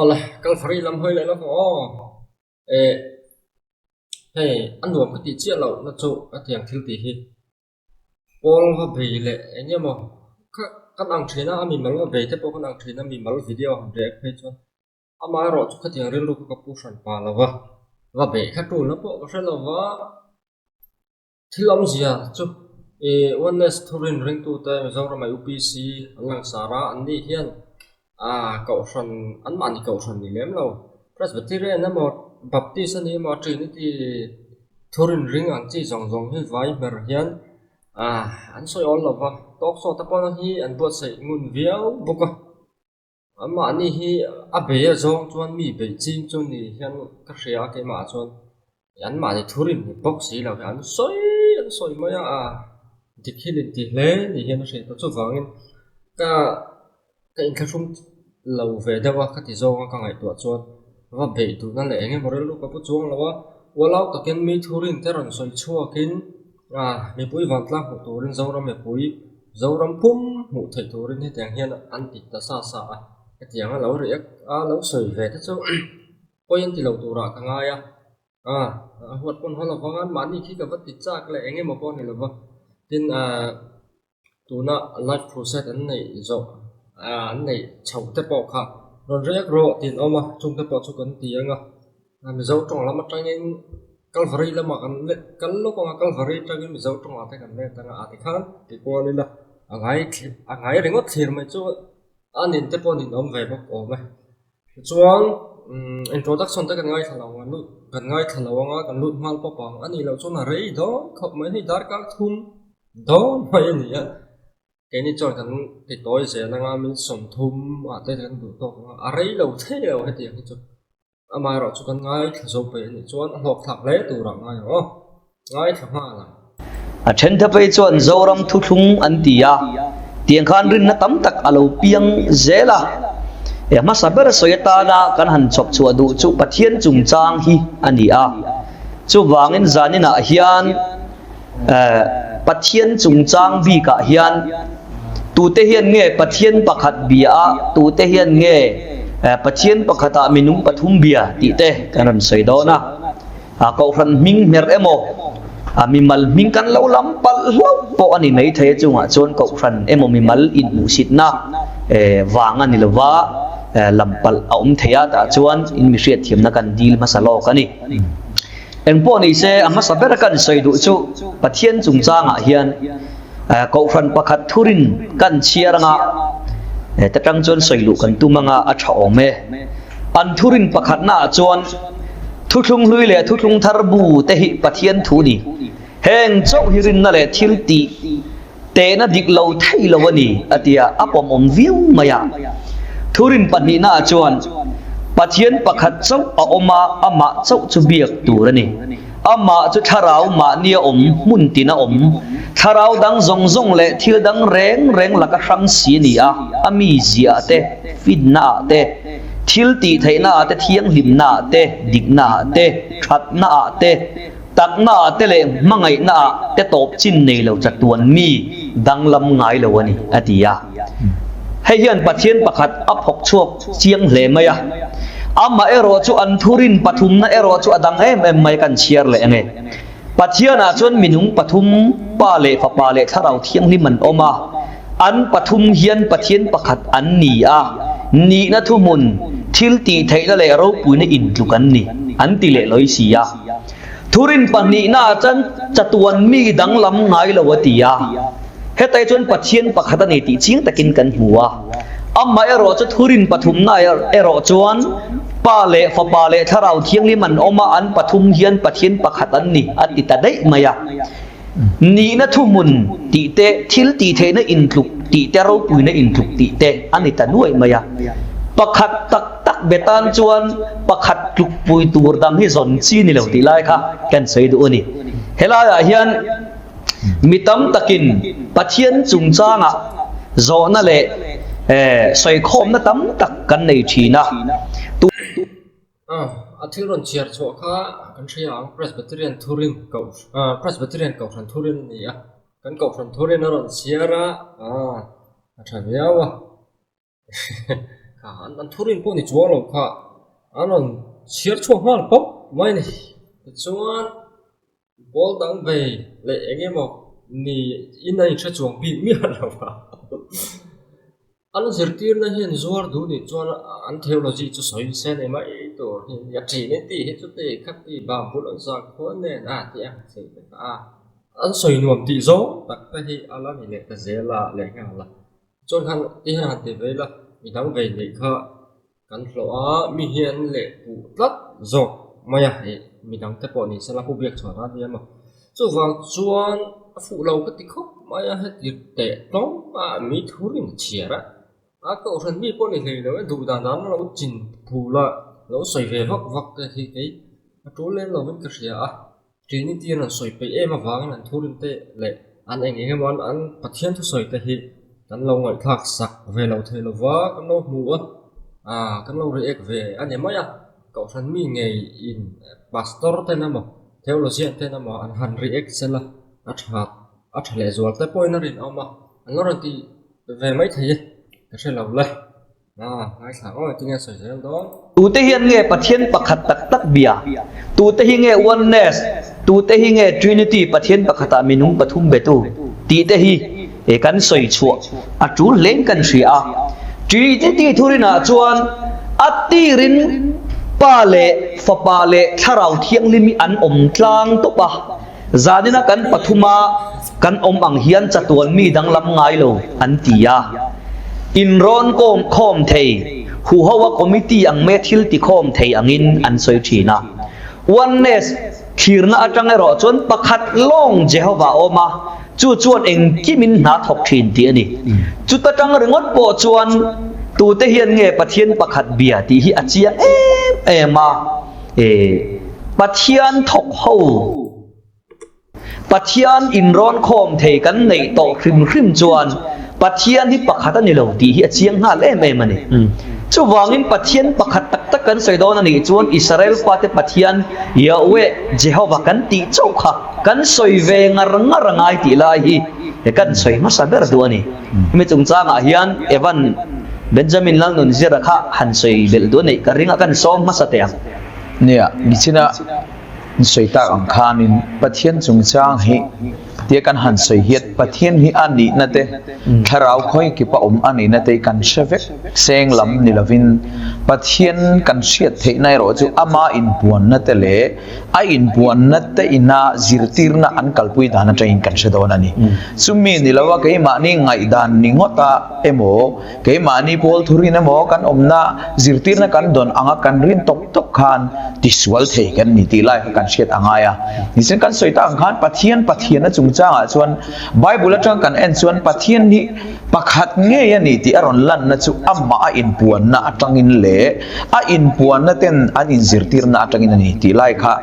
là cái free làm hơi lại nó có ê hey ăn uống cái tí chia lẩu nó chỗ cái tiền thiếu tí hi Paul và về lệ nhưng mà các anh chị nó mình mới về thế các anh chị nó mình mới video hàng đẹp hay chưa ama rồi cái tiền riêng lúc cái push pa là và về các trụ nó bộ cái là thì làm gì à chứ one student ring to time rồi mà UPC lang sara anh đi hiền cậu son anh bạn cậu son đi lém lâu Presbyterian nó một Baptist anh mà Trinity thurin ring anh chỉ dòng dòng hi vai ber hiền anh soi all là talk so tapan hi anh buat say ngun viau buka mà anh hi abe zong chuan mi be ching chuan ni hiền các ria cái mà chuan anh mà thì thurin box gì là anh soi mà thì khi lên thì lẽ thì hiền nó sẽ có chút vàng cái income lâu về đâu các thì do các ngày tuổi xuân và về tụi nó lẽ nghe một lúc có chút chuông làว่าเราตะเกียนมีทุรินแต่รันสวยชั่วกินมีปุ๋ยวันละหูทุรินเจ้าเราไม่ปุ๋ยเจ้าเราพุ่มหูไถทุรินให้แต่งเฮียนอันติดตาซาซาcái tiếng là lâu rồi lâu sưởi về thế chứ coi như thì lâu tụ ra càng ai hoạt con hoa là vắng ăn bán đi khi gặp vật tít ra cái lẽ nghe một con này là vâng tin tụ nó life process anh này rồi anh này chậu tế bò khá rồi rất rõ tiền ông mà chung tế bò cho cần tiền mình giấu trong lắm trang nên Calvary là mà cái lúc mà Calvary trang nên mình giấu trong là thế cái này tăng thì khác thì qua nên là ngay đến ngót tiền mà chú nên tế bò nên ông về bóc ổ mày chuang introduction tới cái ngay thằng nào gần ngay thằng nào gần luôn mal bóc bằng anh là chỗ nào đấy đó không mấy thì dar các thun đó mấy gì á cái này cho thằng thì tối sẽ là mình sống thum tới thằng đủ to đấy lâu thế lâu hết tiền chứ mà rồi cho con ngay rồi về thì chuan học thạc lẽ tụ rằng ngay đó ngay thằng hoa là trên thế bây chuan zoram thu thung anh tia tiền khan rin na tam tak alo piang zela mà saber soyata na kan han chop chu adu chu pathian chung chang hi ania chu wangin zanina hian pathian chung chang vi ka hian tu te hian nge pathian pakhat bia tu te hian nge pathian pakhata minung pathum bia ti te kanan soidona ko ran ming mer emo mimal ming kan lo lam pal lo po ani nei the chunga chon ko ran emo mimal in musit na wanga ni lawa lampal theya ta chuan in mi hriat thiam na kan deal masalo kani en po ni se ama saber kan soidu chu pathian chung changa hian ko ran pakhat thurin kan chiaranga ta tang chuan soilu kan tumanga a tha ome an thurin pakhat na chuan thuthung hlui le thuthung tharbu te hi pathian thu ni heng chau hirin na le thil ti te na dik lo thei lo ani atia apom om viu maya thurin pani na chuan pathian pakhat chau a oma ama chau chu biak turani ama chu tharau ma nia mun tina tharau dang zong zong le thil dang reng laka sang si ni ami zia te fidna te thil ti theina te thiang limna te digna te thatna te takna te le mangai na te top chin nei lo chatuan mi danglam ngai lo ani atia hei hian pathian pakhat aphok chuak chiang hle maya ama ero chu an thurin pathum na ero chu adang em mai kan chiar le nge pathian a chon minung pathum pa le fa pa le tharau thiang liman oma an pathum hian pathian pakhat an ni ni na thumun thil ti theina le ro puina in tlukan ni an ti le loi sia thurin pani na chan chatuan mi danglam ngai lowatia hetai chon pathian pakhat ani ti ching takin kan huwa amma ero chu thurin pathum na ero chuan pa le fa pa le tharau thiang liman oma an pathum hian pathian pakhat an ni ati ta dei maya ni na thumun ti te thil ti the na in tluk ti te ro puina in tluk ti te ani ta nuai maya pakhat tak betan chuan pakhat tluk pui tur dang hi zon chi ni lo ti lai kha kan sei du ani helaya hian mitam takin pathian chung changa zo na le soi khom na tam tak kan nei thina thil ron chiar cho kha kan thria Presbyterian thurin Presbyterian ko ran thurin ni kan ko ran thurin ron chiara thaviawa an thurin po ni chuang lo kha anon chiar chuang hal pop mai ni chuan bol dang ve le engemo ni inai cha chuang bi mi lo ba an zirtir na hian zuar du ni chuan an theology chu soi sen ema e to ya chi ne ti he chu te khat ti ba bul an sa kho ne na ti a se ta an soi nuam ti zo tak ta hi ala ni le ta zela le nga la chuan han ti ha te ve la mi dang ve le kha kan hlo a mi hian le pu tlat zo maya he mi dang te po ni sala pu biak chwa ra dia ma chu wang chuan a fu lo ka ti khop maya he ti te tong a mi thurin chiara a ko ran mi po ni le lo du da nan lo chin phu la lo soi ve vak vak te hi ke a tu len lo min ka ria a trinity ran soi pe e ma wang an thurin te le an eng eng mon an pathian thu soi te hi kan lo ngai thak sak ve lo the lo wa kan lo mu a kan lo re ek ve an e maya ko ran mi ngei in pastor te na mo theologian te na mo an han re ek sela a thale zual te point rin ama an lo ran ti ve mai thei ka se lo le ai sa oi ti nghe soi zel don tu te hian nge pathian pakhat tak tak bia tu te hi nge oneness tu te hi nge trinity pathian pakhata minung pathum betu ti te hi e kan soi chu a tu leng kan ria trinity thurina chuan atirin pale fa pale tharau thiang limi an om tlang to pa zadina kan pathuma kan om ang hian chatuan mi dang lam ngai lo an tia in ron kom khom thei hu hawa committee ang methil ti khom thei angin an soi thina oneness khirna atang ero chon pakhat long jehovah oma chu chuan eng kimin na thok thin ti ani chu ta tang ringot po chuan tu te hian nge pathian pakhat bia ti hi achia ema pathian thok ho pathian in ron khom thei kan nei to khrim khrim chuan pathian hi pakhat ani lo ti hi achiang ha le me mani chu wangin pathian pakhat tak tak kan soi don ani chuan Israel pate pathian Yahweh Jehovah kan ti chau kha kan soi ve ngar ngai ti lai hi e kan soi ma saber du ani mi chung changa hian evan Benjamin lang nun zira kha han soi bel du nei ka ringa kan som ma sa te nia bichina soi ta ang khanin pathian chung chang hi tia kan han soi hiat pathian hi ani na te tharau khoi ki pa ani na te kan shevek seng lam ni lovin pathian kan siat thei nai ro chu ama in puan na te le a in puan na te ina zirtir na an kalpui dana train kan se don ani sumi ni lawa ke ma ni ngai dan ni ngota emo ke ma ni pol thuri na mo kan omna zirtir na kan don anga kan rin tok tok khan tiswal thei kan ni ti lai kan siat angaya ni sen kan soi ta ang khan pathian na chung changa chuan bible atang kan en chuan pathian ni pakhat nge yani ti aron lan na chu amma a in puan na atangin le a in puan na ten an in zirtir na atangin ani ti lai kha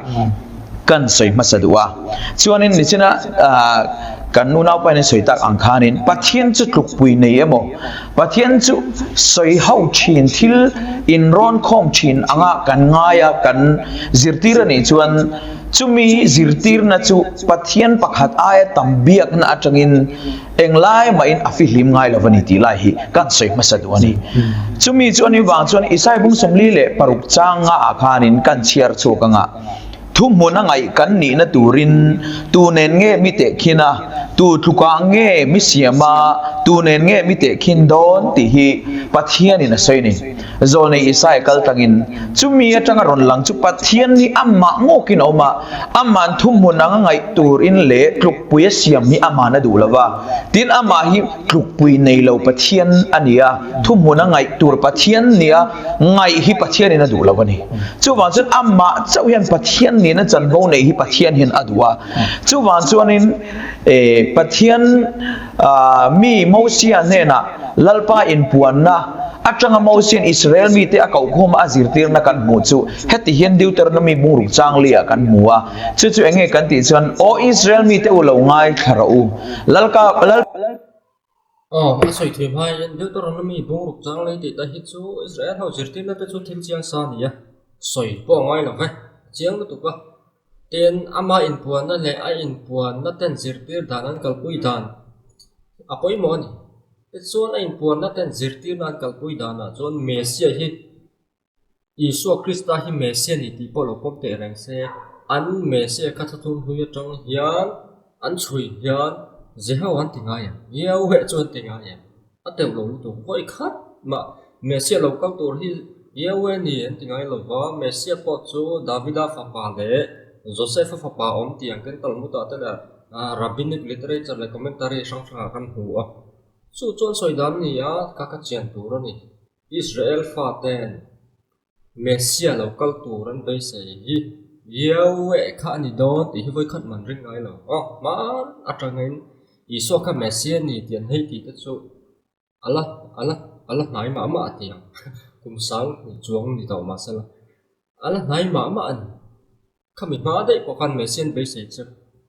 kan soi masadua chuanin ni china kan nu nau pa ni soi tak ang khanin pathian chu tluk pui nei emo pathian chu soi hau chin thil in ron khom chin anga kan ngaya kan zirtir ani chuan chumi zirtir na chu pathian pakhat aya tambiak na atangin englai ma in afihlim ngai lovani ti lai hi kan soi masadu ani chumi chu ani wang chuan isai bung somli le paruk changa akhanin kan chiar chu kanga thum mona ngai kan ni na turin tu nen nge mi te khina tu thuka nge mi siama tu nen nge mi te khin don ti hi pathian in soi ni zone isai kal tangin chumi atanga ron lang chu pathian ni amma ngo kin oma amman thum mona ngai tur in le tluk puya siam ni ama na dulawa tin ama hi tluk pui nei lo pathian ania thum mona ngai tur pathian nia ngai hi pathian in dulawa ni chu wa chun amma chauyan pathian ni na chan bo nei hi pathian hin adwa chu wa chuanin pathian mi mosia ne na lalpa in puan na atanga mosin Israel mi te akau khom azirtir na kan mu chu heti hian Deuteronomy bungruk chang lia kan muwa chu chu enge kan ti chuan o Israel mi te ulo ngai tharau lalka soi thei mai Deuteronomy bungruk chang le ti ta hi chu Israel ho zirtir na te chu thil chiang sa ni ya soi po ngai lo ve chiang tu ka ten ama in puan na le a in puan na ten zirtir danan kalpui dan apoi mo ni chuan a inpuan na ten zirtir nan kalpui dana chuan Mesia hi Isu Krista hi Mesia ni ti polo pom te reng se an Mesia ka thatun hui atang hian an chui hian Jehovah an tinga ya Yahweh chuan tinga ya atem lo tu hoi khat ma Mesia lo kal tur hi Yahweh ni an tinga lo wa Mesia po chu Davida fa pa le Joseph fa pa om tiang kan Talmud ta la rabbinic literature le commentary sang sang kan hu a chu chuan soidam ni a ka chian tur ani Israel fa ten Mesia local turan bay se hi Yahweh kha ni don ti voi khat man ring ai lo man atrangain iso kha Mesia ni tian hei ti te chu ala nai ma tiang kum sang ni chuang ni taw ma sala ala nai ma an khami ma dei ko kan Mesia bay se chu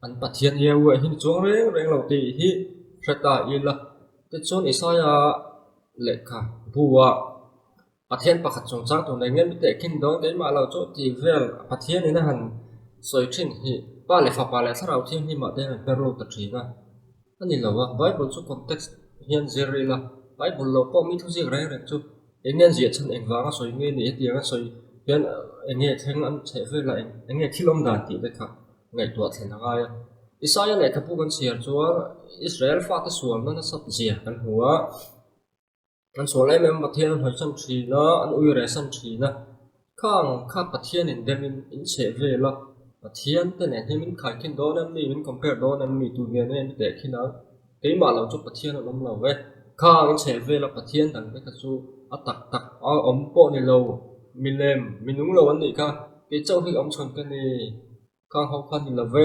an pathian Yahweh hin chuang reng lo ti hi thata ila te chon Isaiah lekha buwa pathian pakhat chung chang tu nei ngen te kin dong te ma lo chu ti vel pathian ina han soi thin hi pa le fa pa le tharau thim hi ma te peru ta thina ani lo wa Bible chu context hian zerila Bible lo po mi thu zi reng chu engen zia chan engwanga soi nge ni tianga soi hian enge theng an che ve la enge thilom dan ti te kha ngai tu thlen nga ya Isaiah le kapu kan siar chu Israel fa ta suam na sat zia kan huwa an so lai mem pathian an hoi san thina an ui re san thina khang kha pathian in demin in che ve la pathian te ne hemin khai kin don an mi min compare don an mi tu nge ne te khina te ma lo chu pathian an lo ve khang in che ve la pathian dang te ka chu atak tak a om po ni lo milem minung lo an ni ka ke chau hi om chon ka ni khang ho khan ni lo ve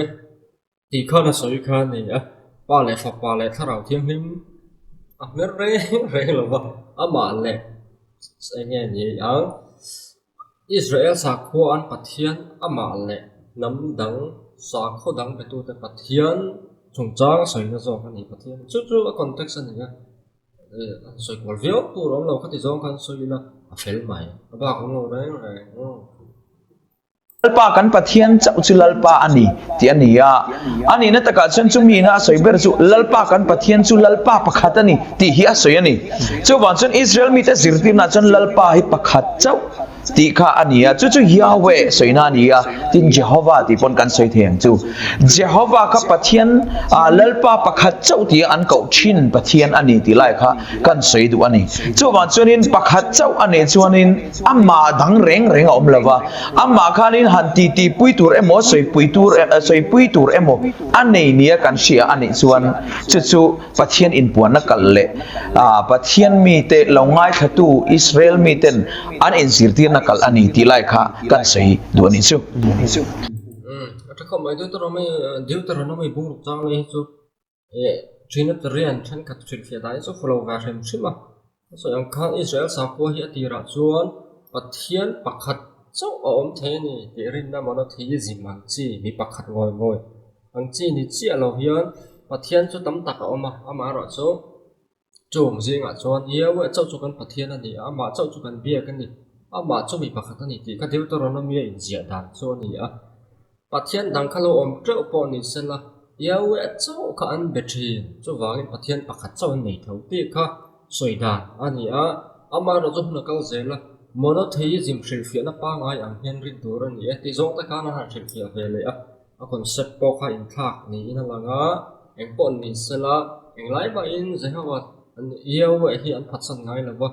ti kha na soi kha ni a pa le fa pa le tharau thiam him mer re lo ba ama le nghe ni ang Israel sa kho an pathian ama le nam dang sa kho dang betu te pathian chung chang soi na zo kan ni pathian chu a context ani ga soi kwal vio tu rom lo khati zong kan soi la a fel mai ba ko no re lalpa kan pathian chau chu lalpa ani ti ania ani na taka chen chu mi na soi ber chu lalpa kan pathian chu lalpa pakhat ani ti hi a soi ani chu wan chen Israel mi te zirti na chen lalpa hi pakhat chau ti kha ania chu Yahweh soi na ania tin Jehovah ti pon kan soi theng chu Jehovah ka pathian lalpa pakhat chau ti an ko chin pathian ani ti lai kha kan soi du ani chu wan chen in pakhat chau ani chuanin amma dang reng om lawa amma khanin han ti pui tur emo soi pui tur emo anei nia kan sia ani chuan chu pathian in puan na kal le pathian mi te longai thatu Israel mi ten an in zirtir na kal ani ti lai kha kan sei du ani chu ta ko mai Deuteronomy bung chang le chu China Korean than kat thil fia dai so follow ga hem sima so yang khan Israel sa ko hi atira chuan pathian pakhat chau om the ni te rin na mono thi zimang chi mi pakhat ngoi ang chi ni chi alo hian pathian chu tam tak ama ro chu chung zinga chuan Yahweh chau chu kan pathian ani ama chau chu kan bia kan ni ama chu mi pakhat ani ti ka Deuteronomy in zia dan chu ni a pathian dang khalo om treu po ni sela Yahweh chau ka an betri chu wangin pathian pakhat chau nei tho ti kha soidan ani a ama ro chu na kal zela mono thei jim thril fia na pa ngai ang hian rin tur ani ti zong ta kana ha thril fia vele a concept po kha in thak ni ina langa eng pon ni sela eng lai ba in Jehovah an Yahweh hi an phatsan ngai lawa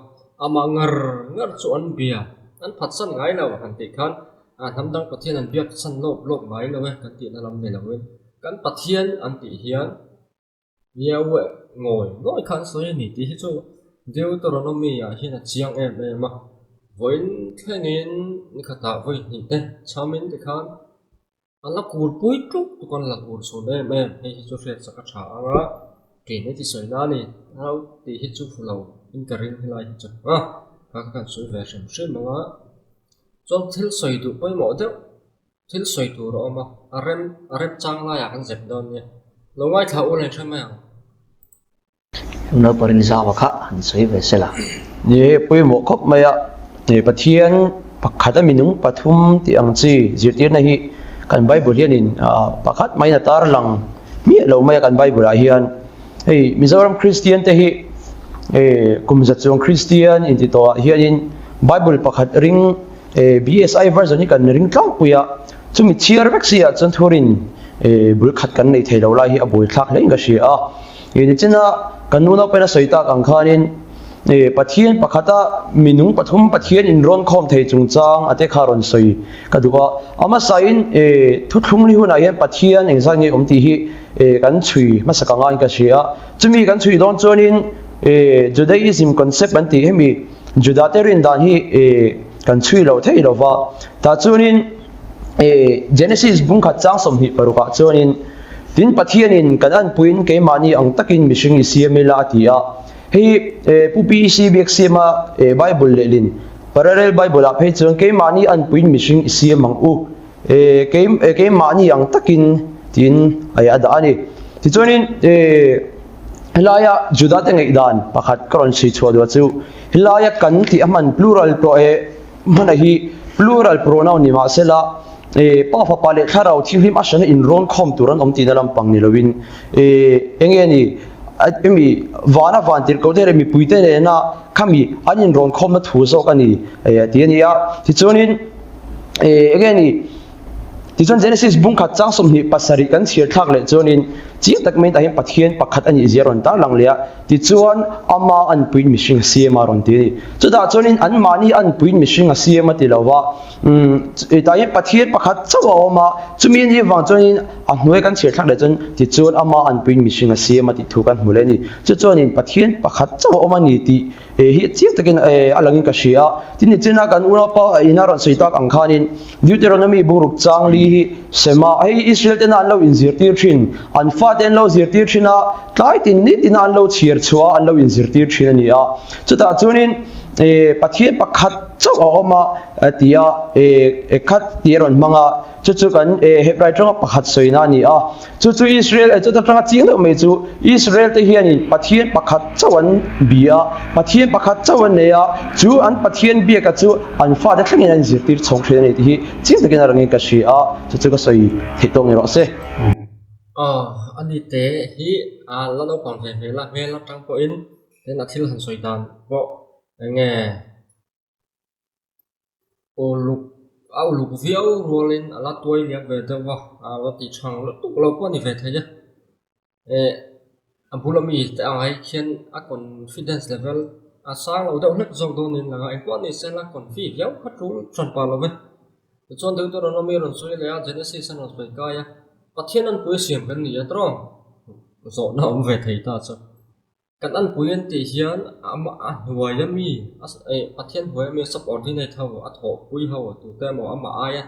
ama ngar chu an bia an phatsan ngai lawa kan ti khan tham dang pathian an bia san lop ngai lawa kan ti na lam ne lawin kan pathian an ti hian Yahweh ngoi khan soi ni ti hi chu Deuteronomy a hi na chiang ma voin thengin ni khata voi ni te chamin te khan ala kur pui tu kon la kur so ne me he chu fret saka tha anga ke ne ti soi na ni how ti hi chu fulo in karin hilai chu ka ka soi version shin ma chom thil soi du poi mo de thil soi tu ro ma arem chang la ya kan zep don ni lo ngai tha u le thama no parin zawa kha an soi ve sela ni pui mo khop maya ni pathian pakhat minung pathum ti ang chi zirtir na hi kan Bible hianin pakhat mai na tar lang mi lo mai kan Bible a hian hey Mizoram Christian te hi kum za chung Christian in ti to hian in Bible pakhat ring BSI version ni kan ring tlang puya chumi chiar vek sia chan thorin bul khat kan nei thei lo lai hi aboi thlak le nga sia ni china kanuna pena soita kang khanin pathian pakhata minung pathum pathian in ron khom thei chung chang ate kharon soi kaduwa ama sain thu thlung ni huna hian pathian engzang ni omti hi kan chui masaka ngai ka sia chumi kan chui don chonin Judaism concept an ti hemi Judaterin dan hi kan chui lo thei lo wa ta chunin Genesis bung khat chang som hi paruka chunin tin pathian in kan an puin ke mani ang takin mishing isiamela atia hei pupi si bek sema Bible lelin parallel Bible a phei chung ke mani an puin mishing isiamang u ke mani ang takin tin aya da ani ti chunin hilaya Juda te ngai dan pakhat karon si chhuadwa chu hilaya kan ti aman plural pro mana hi plural pronoun ni ma sela pa fa pale tharau thim asana in ron khom turan omti na lampang ni lovin enge ni emi wana vantir ko dere mi puite ne na khami anin ron khom na thu so kani ti ania ti chunin enge ni ti chon Genesis bung khat chang som ni pasari kan thir thak le chunin chi tak mai ta hi pathian pakhat ani zeron ta lang lia ti chuan ama an puin mishing siema ron ti chu da chunin an mani an puin mishing a siema ti lawa ta hi pathian pakhat chawa oma chumi ni wang chunin a hnuai kan thir thak le chun ti chuan ama an puin mishing a siema ti thu kan hmule ni chu chuanin pathian pakhat chawa oma ni ti hi chi takin alangin ka shia tin ni china kan ura pa inaron soitak ang khanin Deuteronomy buruk chang li hi sema ai Israel ten an lo in zirtir thin an fa ten lo zirtir thina tlai tin ni tin an lo chhiar chua an lo in zirtir thin ani a chuta chunin pathian pakhat chaw oma tia khat tiron manga chu kan hebrai tanga pakhat soina ni a chu Israel chu tanga ching lo me chu Israel te hian in pathian pakhat chawan bia pathian pakhat chawan ne a chu an pathian bia ka chu an fa da thlangin an zirtir chong thlen ni hi ching te kan rangi ka shi a chu ka soi thitong ro se ani te hi lano kon ve la ve la tang po in ten athil han soidan bo nge au luk viau rolin ala toy liak ve da wa ala ti chang lo tuk lo ko ni ve theja ampulami te ai khian a confidence level a sang lo da hlek zong don in la ai ko ni se la confi viau khat ru chon pa lo ve chon Deuteronomy ron soi le a Genesis an os ka ya pathian an pu siam kan ni atro zo na om ve thei ta cha kan an puyen ti hian ama huayami pathian huayami subordinate haw a tho pui haw tu te mo ama aya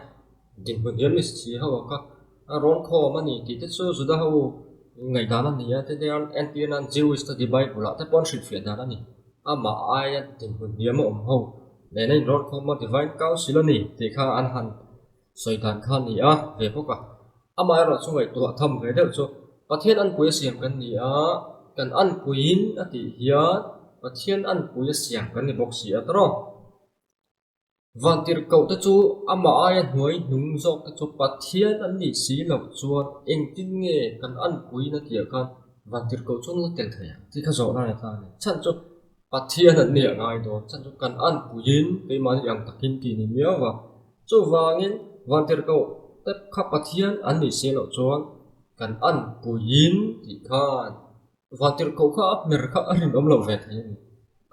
din bun hian mi si haw ka ron kho mani ti te chu juda haw ngai dana ni ya te an NPN an Jewish study Bible ta pon shit fe dana ni ama aya din bun hiam om haw le nei ron kho ma divine council ni te kha an han soitan khan ni a ve poka ama ro chu ngai tu tham ve de chu pathian an pui siam kan ni a kan an puin ati hian pathian an pui siam kan ni box si atro vantir ko ta chu ama aya hnuai hnung zok ta chu pathian an ni si lo chuan engtin nge kan an pui na tia kan vantir ko chu la tel thaya ti kha zo na ta ni chan chu pathian an ni ngai do chan chu kan an puin pe ma yang takin ti ni mia wa chu wangin vantir ko ta kha pathian an ni si lo chuan kan an puin ti khan vantir ko kha mer kha arin om lo ve thai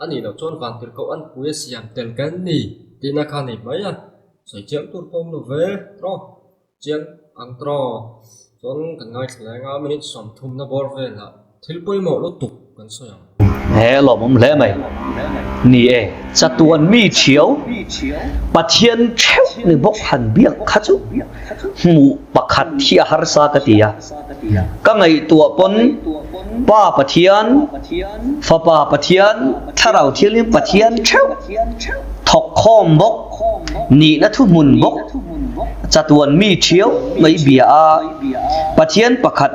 ani lo chon vantir ko an puya siam tel kan ni tina kha nei maya soi chiam tur pom lo ve tro chiang ang tro chon kan ngai thlenga minute som thum na bor ve la thil poi mo lo tuk kan so yang he lo mom le mai ni chatuan mi chiao pathian cheu ni bok han biak khachu mu pakhat thia har sa ka tia ka ngai tua pon pa pathian fa pa pathian tharau thilim pathian cheu thok khom bok ni na thu mun bok chatuan mi chiao mai bia a pathian pakhat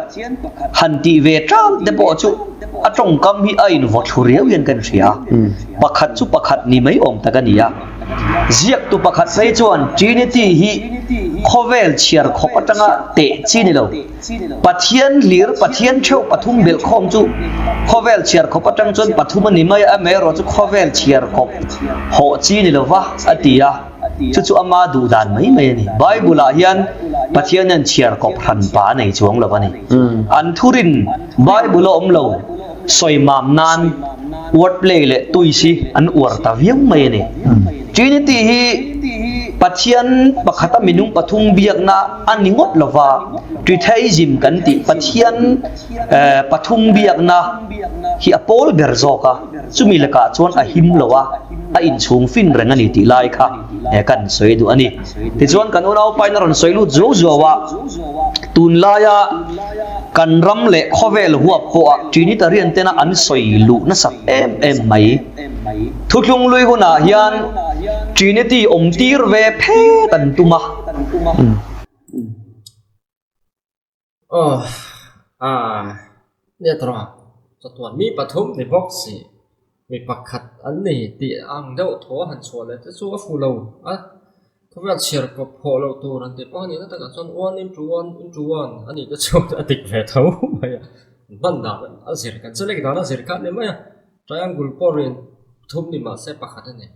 han ti ve tram de po chu atong kam hi ai nu vot thuriau yen kan ria pakhat chu pakhat ni mai om ta kan ya ziak tu pakhat sei chuan trinity hi khovel chiar khop atanga te chi ni lo pathian lir pathian theu pathum bel khom chu khovel chiar khop atang chon pathum ani mai a me ro chu khovel chiar khop ho chi ni lo wa atia chu chu ama du dan mai mai ni bible a hian pathian an chiar khop han pa nei chuang lo ani an thurin bible om lo soi mam nan wordplay le tuisi an uar ta viang mai ni trinity hi pathian pakhata minung pathum biak na aningot lova tritheism kan ti pathian pathum biak na hi apol berzoka chumi laka chuan a him lowa a in chung fin reng ani ti lai kha kan soi du ani ti chuan kan unau painar soi lu zo zowa tun laya kan ram le khovel huap ho trinity rian tena an soi lu na sak em mai thuklung lui huna hian trinity tir ve phe tan tumaเนี่ยตราจะตัวมีปฐมในบ็อกซี่มีปักขัดอันนี้ตีอังเดาทัวหันชัวเลยจะสู้ฟูเราถ้าเราเชียร์กับพอเราตัวนั้นแต่ป้อนนี้นั่นแต่ก็ส่วนวันอินจูวันอันนี้ก็ชอบติดแผลเท้าไม่บันดาลอันเสียกันจะเล็กดานะเสียกันเนี่ยไม่ใจอังกุลปอรินทุบนี่มาเสพปักขัดนี่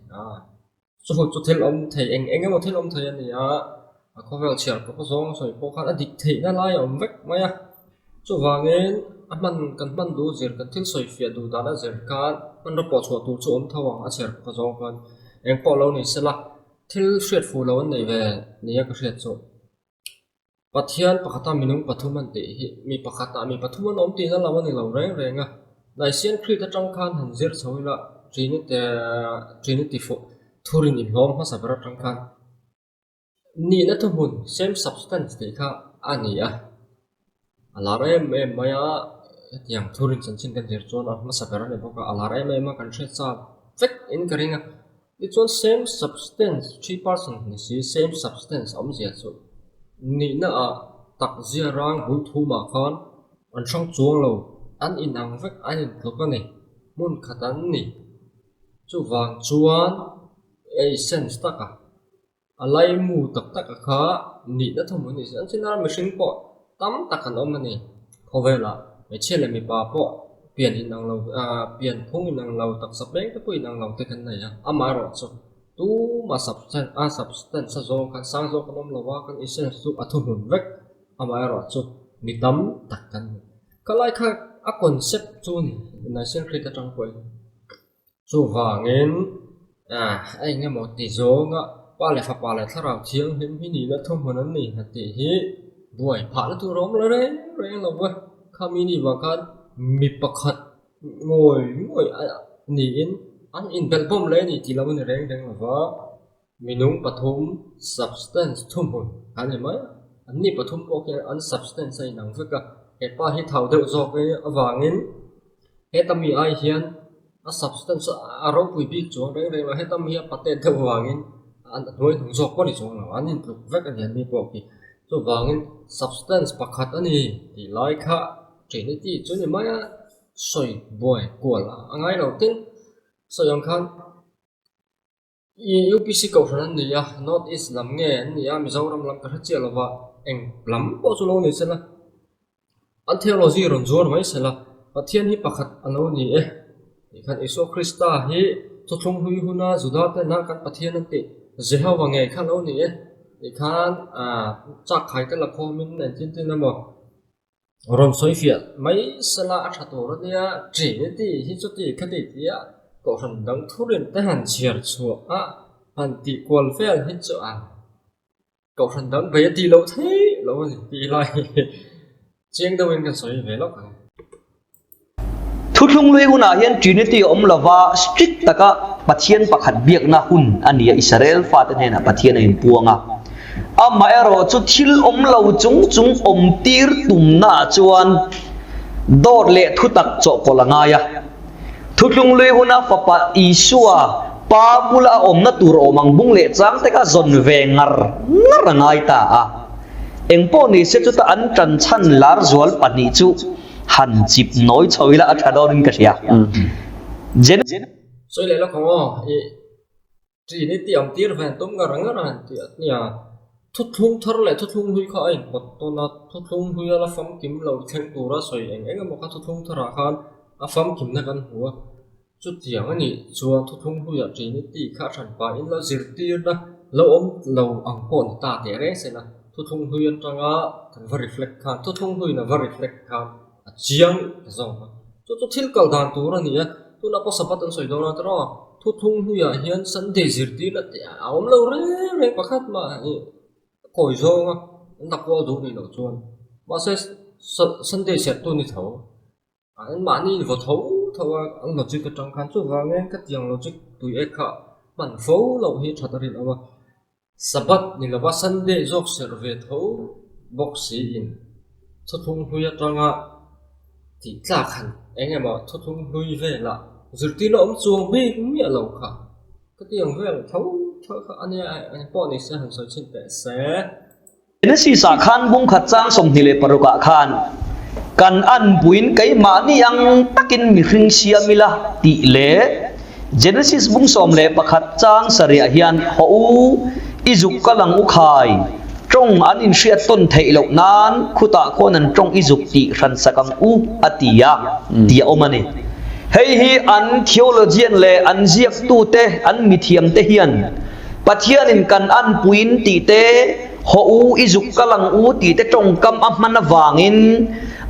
สู้จุดเทลอมเทเองก็มาเทลอมเทนี่เขาเอาเชียร์กับผู้สองสวยพวกเขาดิเทนั่นไรอมเวกไม่สู้วางเงินมันกันมันดูเสียกันที่สวยเฟียดูดานะเสียกันมันรับปอดชัวตัวอมทว่างเชียร์ผู้สองกันเองพอเราเนี่ยสิละที่เสียฟูเราในเวนี่ก็เสียจุดปัจจัยปกติมีนุ่งปัทุมันตีมีปกติมีปัทุมันอมตีนั่นเราเนี่ยเราแรงในเสียงคลีจะจังคันหันเสียช่วยละจีนิติฟุทุรินอินล้อมภาษาบรัจังคันนี่นั่นทุกคน same substance ที่ค่ะอันนี้อะไรไม่อย่างทุรินสันชินกันเดียร์จวนภาษาบรัเนี่ยพวกอะไรไม่กันเชื่อซาฟิกอินกันเองนี่จวน same substance 3% นี่สิ same substance อมเสียสุดนี่น่ะตักเสียร่างบุทุมาคันอันช่างจวงเราอันอินอังฟิกอันอินทุกคนนี่มุนขัดอันนี่จู่วางจวนsense ตักอะไรมูตักข้านี่นั่นทั้งหมดนี่อันที่นั่นไม่ใช่ปอตั้มตักกันออกมานี่เขาเวลาไม่เชื่อเลยมีปาปอเปลี่ยนอินนังเราเปลี่ยนพงอินนังเราตักสับเองก็ปุยนังเราแต่กันไหนมารอดสุดตู้มา substance ซะโซกันสร้างโซกันอมเราว่ากัน essence ตู้อัตหุ่นเวกมารอดสุดมีตั้มตักกันก็ไล่ค่ะconcept จู่นี่ในเส้นคริสจังป่วยจู่ว่าเงินไอ้เงี้ยหมดติโจงป้าเลยฟ้าเลยถ้าเราเที่ยงเห็นพี่นี่แล้วทุ่มคนนั้นนี่ฮัตติฮิบ่อยผ่านแล้วตัวร้องเลยเราเว้ยข้ามีนี่ว่ากันมีประคัดงอยนี่อันอินเบลบอมเลยนี่ที่เราเนี่ยแรงว่ามีนุ่งปฐม substance ทุ่มคนอันนี้ไหมอันนี้ปฐมโอเคอัน substance ใส่หนังฝึกก็เห็นป้าที่เท่าเดียวจอกเลยว่าเงินเห็นตมีไอเฮียนsubstance อารมณ์ปุยบิกจวงเร่งๆให้ตั้มเฮียปัตเตนเท่าวางเงินอันด้วยถึงจบก็ได้จวงแล้วอันนี้ปลุกเวกอันนี้บอกที่จววางเงิน substance ปักขัดอันนี้ที่ไล่ค่ะเจนี่ที่จนยังไม่สวยบ่อยกว่าละอันไงเราติ้งสยังคันยูพีซีเก่าขนาดนี้north east ลำเงี้ยนี่มิจฉาลำกระเจียละว่าเองลำก็จะลงนี่เสร็จละอันเทโลจีรอนจวนไม่เสร็จละปัจจัยนี้ปักขัดอันนู้นนี่kan iso Krista hi tutung hui huna zudat na kan pathian nan ti zeha wange khan lo ni kan chak khai ta la khomin nen tin tin na mo ron soi fiat mai sala atha to ra dia tri ni ti hi chu ti khati ti ya ko han dang thurin ta han chiar chu han ti kwal fel hi chu ko han dang ve ti lo ni ti lai chiang da wen kan soi ve lo thuklung lui huna hian trinity om lova strict taka pathian pakhat biak na hun ania Israel fatan hena pathian in puanga ama ero chu thil om lo chung om tir tumna chuan dor le thutak cho kolanga ya thuklung lui huna papa isua pa bula om na tur omang bung le chang teka zon ve ngai ta engpo ni se chu ta an tran chan lar zual pani chu han chip nói choi la athadon ka sia jen soi le la ko tri ni ti am tir van tum ga rang ran ti nia ทุกทุ่งทะเลทุกทุ่งหุยข้าเองปตโนัดทุกทุ่งหุยละฟัมกิมเราเทงตัวละสวยเองก็บอกว่าทุกทุ่งทะเลคันอาฟัมกิมนักันหัวจุดอย่างนี้ชวนทุกทุ่งหุยจีนตีข้าฉันไปอินละสิร์ตีนะเราเราอังปนตาเตะเรสนะทุกทุ่งหุยจังอ่ะทันวาริฟเล็กคันทุกทุ่งหุยนะวาริฟเล็กคันเจียงจะส่งมาจุดที่กัลดานตัวนี้ตัวนับสับปะตันสวยดอนะตระทุกทุ่งหุยเฮียนสันเดสิร์ตีนะเอาเราเร่งประคัดมาคอยโซ่งนักว่าดูนี่เราชวนมาเสสันเดชตัวนี้เท่าอันมานี่ว่าเท่าว่าอันเราจิกจังคันสุดว่าเนี่ยก็ยังเราจิกตัวเอกมันโฟเราเห็นชัดเลยว่าสับนี่เราว่าสันเดชจอกเซอร์เวทเท่าบ็อกซี่อินทุกทุ่งหุยจังอ่ะที่จ้าขันเองไงมาทุกทุ่งหุยเวล่ะสุดที่เราจวงไม่มีเราค่ะก็ยังเวลเท่าอันนี้ป้อนนี่เสียหันสวยชิ้นแต่เสีย Genesis akan bung kacang som nile paruka kan kan an buin kai mani yang takin miring sia mila ti le Genesis bung som le pakhatang saria hian ho izuk kalang ukhai trong an in sia ton thei lo nan khuta khonan trong izuk ti ran sakam u atia tia omani hei hi an theologian le an ziak tu te an mithiam te hian pathian in kan an puin ti te ho u izuk kalang u ti te trong kam amman wangin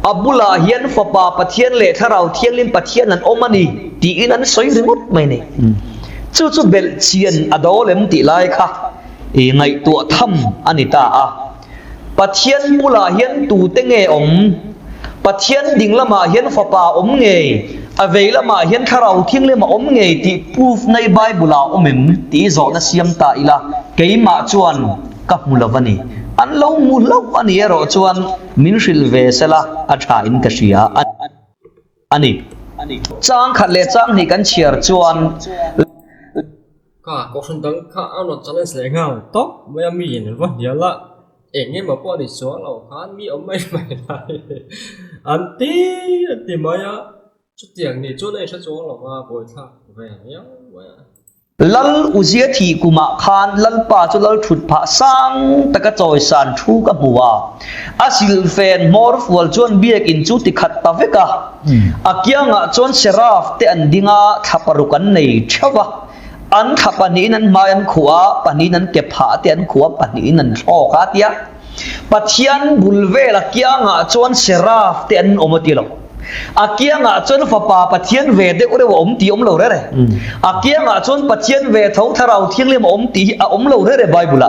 abula hian fapa pathian le tharau thianglin pathian an omani ti in an soi ringot mai ni chu bel chian adolem ti lai kha e ngai tu tham anita a pathian bula hian tu te nge om pathian dinglama hian fapa om nge aveilama hian tharau thianglema om nge ti proof nei bible a omem ti zo na siam ta ila keima chuan kap mulavani an lo mulo ani ro chuan min ril ve sela atha in ka sia ani chang khat le chang ni kan chiar chuan ka ko sun dang ka an on challenge le ngau to mai mi ni wa ya la enge ma po ni so lo khan mi om mai lai anti mai ya chu tiang ni chu nei sa chu lo wa boi tha ve ya wa lal uzia thi kuma khan lal pa chu lal thut pha sang taka choi san thu ka buwa asil fen mor fual chon biak in chu ti khat ta veka akyanga chon seraf te andinga thaparukan nei thawa an thapani nan mayan khuwa pani nan ke pha te an khuwa pani nan tho ka tia pathian bulvela kyanga chon seraf te an omotilo akyanga chon fapa pathian ve de ore om ti om lo re akyanga chon pathian ve thau tharau thiangle om ti a om lo re bible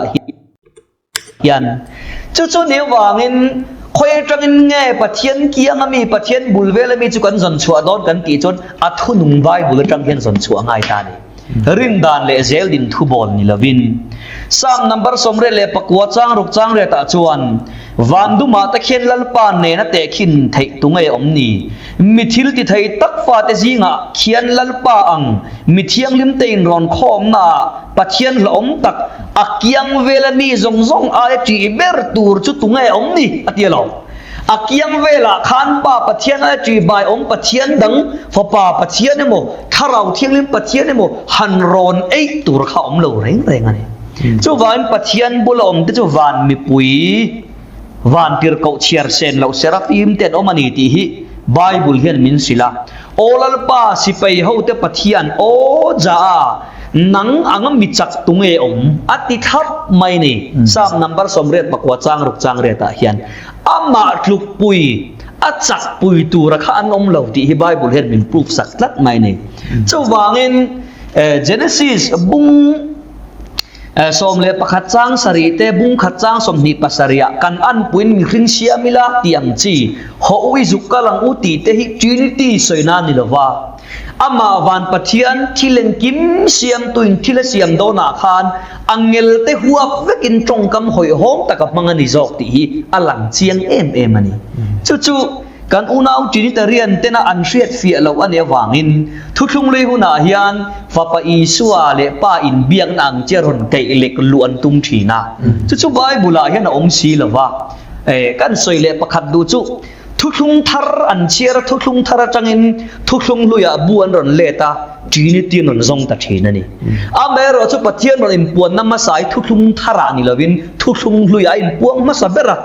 hian chu ne wangin khoi tangin nge pathian kianga mi pathian bulvela mi chu kan zon chua don kan ti chon athunung bible tang hian zon chua ngai ta ni ring dan le zel din thu bol ni lovin sam number somre le pakwa chang ruk chang re ta chuan vandu ma ta khen lal pan ne na te khin thei tungai omni mithil ti thei tak fa te zinga khian lal pa ang mithiang lim tein ron khom na pathian lom tak akyang vela mi zong zong a ti ber tur chu tungai omni atialo akyang vela khan pa pathian a ti bai om pathian dang fa pa pathian emo tharau thianglim pathian emo han ron ei tur kha om lo reng ani chu van pathian bulom te chu van mi pui van tir ko chiar sen lo serafim ten omani ti hi bible hian min sila olal pa sipai ho te pathian o ja nang angam mi chak tunge om ati thap mai ni sam number somret pakwa chang ruk chang re ta hian ama tluk pui achak pui tu ra kha an om lo ti hi bible hian min proof sak tlat mai ni chu wangin Genesis bung som le pakhat chang sari te bung khat chang som ni pasaria kan an puin mi hring sia mila tiang chi ho ui zukalang uti te hi trinity soina ni lova ama van pathian thilen kim siam tuin thila siam dona khan angel te huap vekin trong kam hoi hom takap mangani jok ti hi alang chiang em ani chu kan unau trinitarian tena an riat fi alo ane wangin thuthung le huna hian fapa isua le pa in biang nang cheron kai lek luan tum thina chu bible hian ong si lawa kan soi le pakhat du chu thu lung thar an chia ra thu lung thar changin thu lung luya buan ron leta trinity non zong ta thina ni a me ro chu pathian ron in puan nama sai thu lung thara ni lovin thu lung luya in puang ma sabera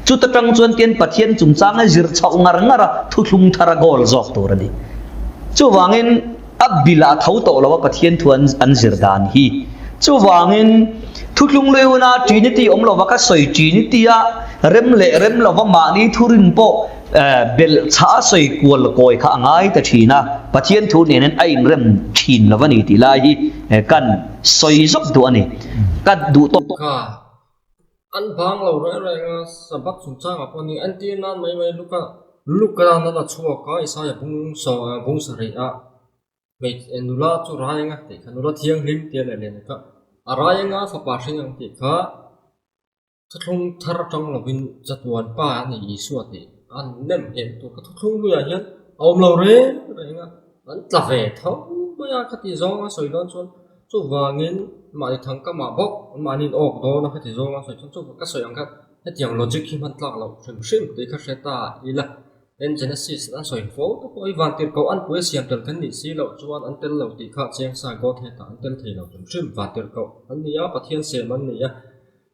chu ta tang chuan tian pathian chung changa zir chau ngar ngara thu lung thara gol zok tur ni chu wangin abila thau to lawa pathian thuan an zir dan hi chu wangin thu lung leuna trinity om lawa ka soi trinity a rem lawa ma ni thurin po bel cha soi kual koi kha ngai ta thina pathian thu nen ai rem thin lawani ti lai hi kan soi zok du ani kan du to kha an bang lo re nga sabat sum chang aponi an ti nan mai luka na la chuwa ka isa ya bung sa ri a me enula chu rai nga te khanula thiang lim te le le ka arai nga fa pa thing ang ti kha thung thar tang lo bin chatwan pa ni isu ati an nem em to ka thung lu ya hian om lo re nga an tla ve tho ma ya khati zong a soi don chon chu wangin ma ni thang ka ma bok ma ni ok do na khati zong a soi chon chu ka soi ang ka hetiang logic hi man tlak lo shim te kha seta ila en genesis an soi fo to poi van tir ko an pui siam tel kan ni si lo chuan an tel lo ti kha cheng sa go the ta an tel thei lo shim van tir ko an ni ya pathian se man ni ya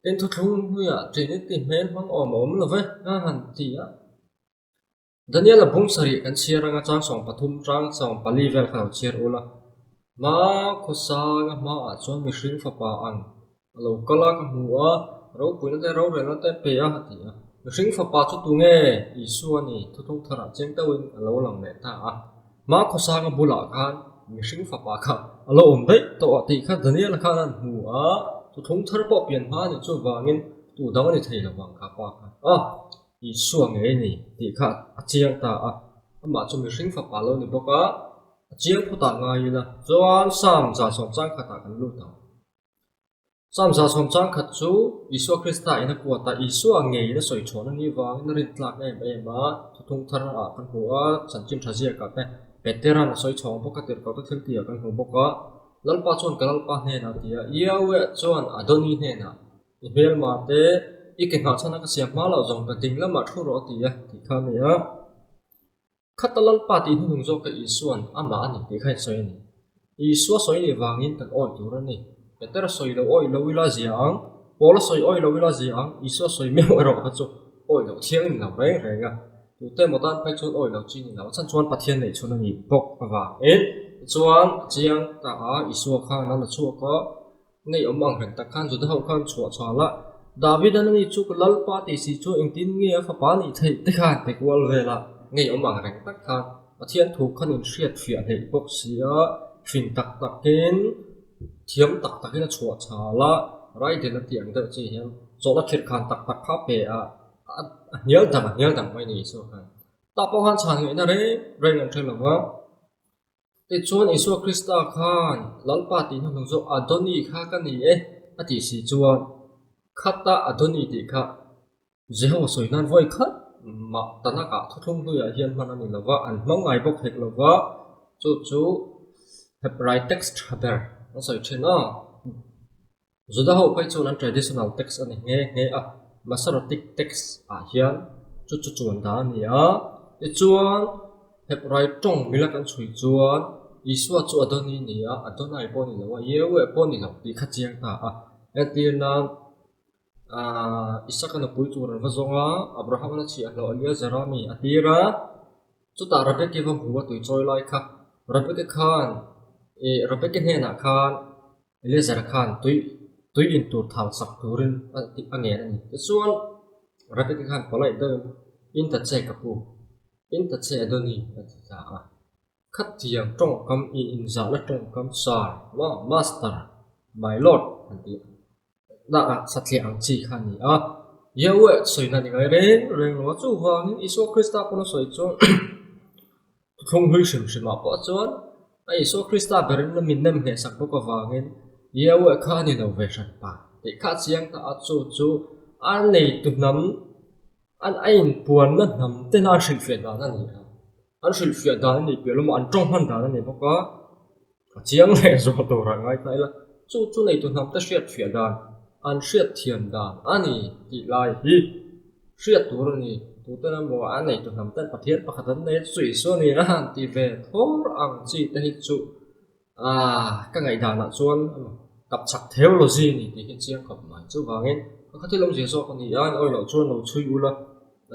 en thu thung hu ya trinity men mang om lo ve na han ti ya Daniel bung sari kan siaranga chang song pathum chang song pali vel khaw chiar ula ma khosa nga ma chon mi hring fa pa ang lo kala ka huwa ro puina te ro re na te pe a ti a mi hring fa pa chu tu nge isu ani thu thung thara cheng ta win lo lang me ta a ma khosa nga bula khan mi hring fa pa kha alo om dei to ti kha Daniel khan an huwa thu thung thar po pian ma ni chu wangin tu dang ni thei lo wang kha pa kha a isu nge ni ti kha chiang ta a ma chu mi hring fa pa lo ni boka chiang khu ta ngai na chuan sam za som chang kha ta kan lu ta sam za som chang kha chu isu krista ina ku ta isu nge ina soi chon ni wang na rin tlak em ma thung thar a kan huwa chan chin thazia ka te veteran soi chong boka tir ko ta thil ti kan hu boka lalpa chon kalpa hne na tia iawe chuan adoni hne na ibel ma te ikin ha chana ka siam ma lo jong ka ding lama thu ro ti ya ti kha me ya khatalal pa ti hu nung zo ka isuan ama ani ti khai soi ni isu soi ni wangin kan oi tur ani better soi lo oi lo wila jiang pol soi oi lo wila jiang isu soi me ro ka chu oi lo thiang ni lo re re ga tu te mo tan pai chu oi lo chi ni lo chan chuan pathian nei chun ani bok wa chuan jiang ta a isu kha na la chu ko nei omang ren ta khan ju da ho khan chua chwa la David an ni chu lal pa ti si chu engtin nge fa pa ni thei te khan te kwal vela ngei omang reng tak khan pathian thu khan in hriat fia hei bok sia fin tak takin thiam tak takin chua chala rai de na tiang da chi hiam zola khir khan tak tak kha pe a hial dang mai ni so khan ta po han chan nge na re reng an thela wa te chuan isu krista khan lal pa ti na nong zo adoni kha ka ni ati si chuan khata adoni ti kha jeho soinan voi khat ma tanaka thuthung hu ya hian man ani lawa an mangai bok hek lawa chu hebraic text haber no soi thena zuda ho pai chuan traditional text ani nge a masoretic text a hian chu chuan da ni a e chuan hebraic tong milak an chui chuan isua chu adoni ni a adonai poni lawa yewe poni law ti kha chiang ta a etina Isaac na pui churan vazonga Abraham na chi alo alia zarami atira chuta Rebecca vam huwa tui choi lai kha Rebecca khan Rebecca he na khan Eliezer khan tui in tur thal sak turin angen ani chuan Rebecca khan polai da in ta che kapu in ta che adoni ta a khat thiang tong kam in za la tong kam sar ma master my lord anti da satli ang chi khani a yewe soina ni ngai reng lo chu wang iso krista kono soi chu thong hui shim ma po chuan a iso krista berin na min nem he sak ko wangin yewe khani no ve shan pa te kha chiang ta a chu an nei tu nam an ain puan na nam te na shil fe da na ni an shil fe da ni pelo ma an tong han da na ni po ka chiang le zo to ra ngai tai la chu nei tu nam ta shiat fe da an shiat thiam dan ani ti lai hi shiat tur ni tu tên là mùa anh này tụi nằm tên bát thiên bạc thân này suy số này là thì về thốt ăn chi tới chủ các ngày đàn là chuan tập chặt theo lo gì này thì hiện chiang cầm mà chú vàng ấy có thể làm gì so còn thì anh ơi là chuan là chui u là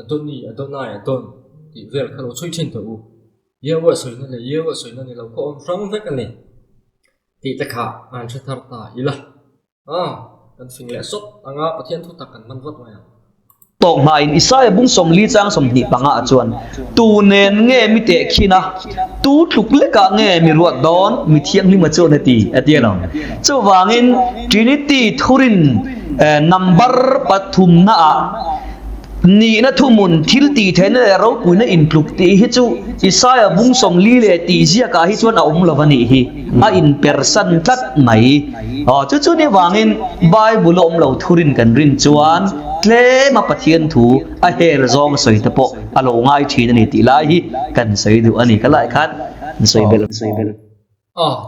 tuần này tuần này tuần thì về là nó chui trên tàu yêu vợ sưởi này yêu vợ sưởi này là có ông phong vết cái này thì tất cả anh sẽ tham ta ý là cần phình lệ xuất anh bát thiên thu tập cần man vất mà tong ma in Isaiah bung som li chang som ni panga chuan tu nen nge mi te khina tu tuk le ka nge mi ruat don mi thiang li ma chu na ti atialo chu wangin Trinity thurin number pathum na ni na thumun thil ti thena ro puina in pluk ti hi chu Isaiah bung som li le ti zia ka hi chuan a om lovani hi a in person tlat mai chu chu ni wangin Bible om lo thurin kan rin chuan tle ma pathian thu a her zong soi te po alo ngai thi ni ti lai hi kan soi du ani ka lai khat soi bel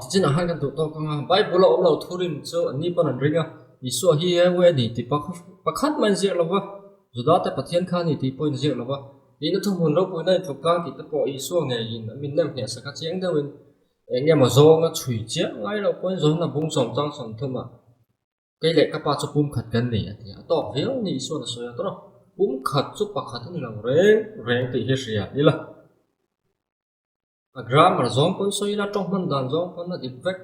chính là hai cái tụ to con Bible ông lâu thu rin cho anh đi bên ring Isu hi we di ti pakhat man zia lawa zuda ta pathian khan ni ti point zia lawa in thu mun ro poi nai thokang ti ta po isu nge in min nam he saka chiang da win enge ma zo nga chui che ngai lo point zo na bung som chang som thuma cái lệ các ba cho bung khát gần này thì to hiếu ni isu na so ya to bung khát chu pakhat ni lang reng ti he sia đi la grammar zong pon so ila tong man dan zong pon na di vek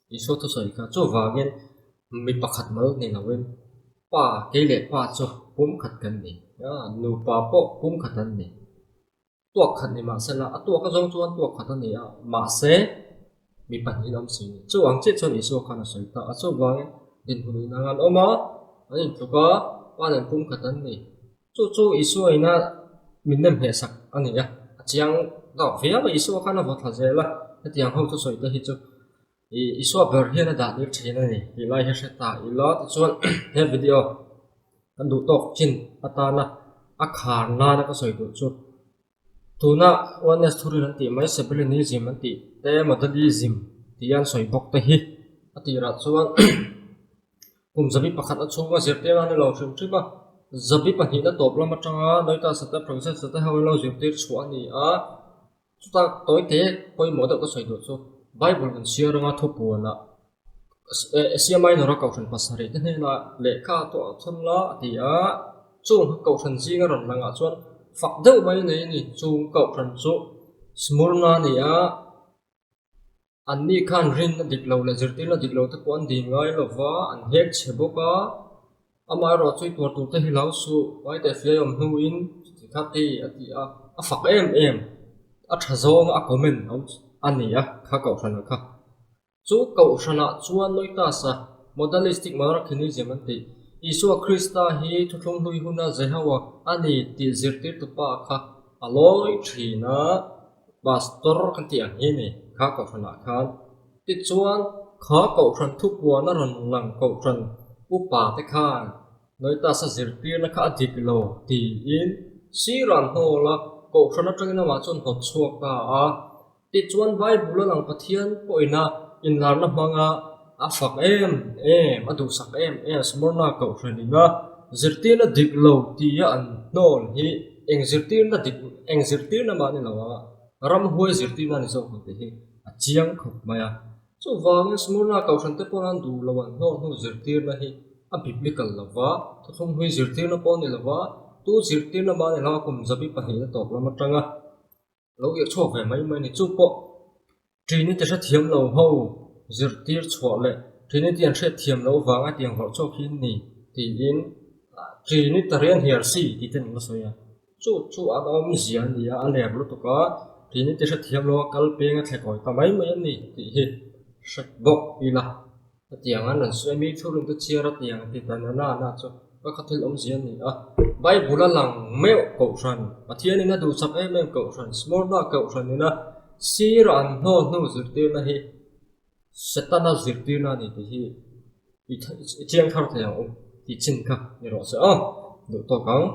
isu to so ka chu wa gen mi pakhat mal ni la wen pa cái lệ pa cho bung khát gần này nu pa po bung khát gần này tua khát ni ma se la tua ka zong chuan tua khát ni ma se mi pan ni nam si chu ang che chon isu khana so ta chu wa gen din hu na ngan oma ani chu ka pa len bung khát ni chu isu ina min nem he sak ani ya chiang đó phía mà isu khá là vật thật dễ là cái tiếng hậu tôi soi tới hết chứ isu bờ hiện là đạt được thế này thì lại hết sẽ tại lo thì chọn hết video anh đủ tốt chín ata na akhar na nó có soi được chứ tu na one story nanti ti mai sebelinism nanti ti te modernism thì anh soi bọc tới hết thì ra chọn cùng zabi pakhat achung wa zerte na lo chim chi ba zabi pahi na top la ma changa noi ta sata process sata hawe lo zirte chuani chúng ta tối thế coi mỗi đạo có soi được số Bible còn xưa ra thốt buồn là xưa mai nó ra cầu thần pasari thế nên là lễ ca tọa thân lá thì chung cầu thần gì cái rồi là ngã chuan phật đâu mấy này nhỉ chung cầu thần số Smyrna này anh đi khan rin là địch lâu là zirti là địch lâu tất quan đi ngay là vá anh hết chế bốc amai rồi chui tuột tuột tới hilau su vậy tại phía ông huin thì khác thì phật em thazong comment anh này khá cậu phần khá chú cậu phần chuan lối ta sa modalistic Markinism anh thì Isu Christa hi thuthung hui huna zehawa ani ti zirtir tu pa kha aloi thina pastor kan ti ang hi ni khá cậu phần khan ti chuan khá cậu phần thuk wa na ron lang cậu phần upa te khan lối ta sa zirtir na kha dik lo ti in siran ho la cậu phần nó trong nó chọn hot chuộc ta ti chuan Bible lang pathian poina in lar na manga phak em adu sak em Smyrna cậu phần ni nga zirtir na dik lo ti ya an nol hi eng zirtir na ma ni lawa ram huai zirtir na ni so ti hi chiang khop maya so wang Smyrna cậu phần te ponan du lawan no zirtir na hi biblical lawa to thong hui zirtir na pon ni lawa tu zirtir na ma ni lawa kum zabi pahi na top lama tanga lo ye chho ve mai ni chu po Trinity sa thiam lo ho zirtir chho le Trinity an se thiam lo wanga tiang ho cho khin ni ti in Trinitarian heresy ti ten lo so ya chu adam zian ni a le blo to ka Trinity sa thiam lo kal pe nga the koi ta mai ni ti hi sat bok ila tiang an so mi thurun to chiara tiang ti ta na cho có khát thil zian ni Bible lang meo cậu phần pathian ina du sap em cậu phần Smyrna cậu phần ina siran no zirtir na hi setana zirtir na ni ti hi chiang thar thayang ti chin ka ni ro sa du to kang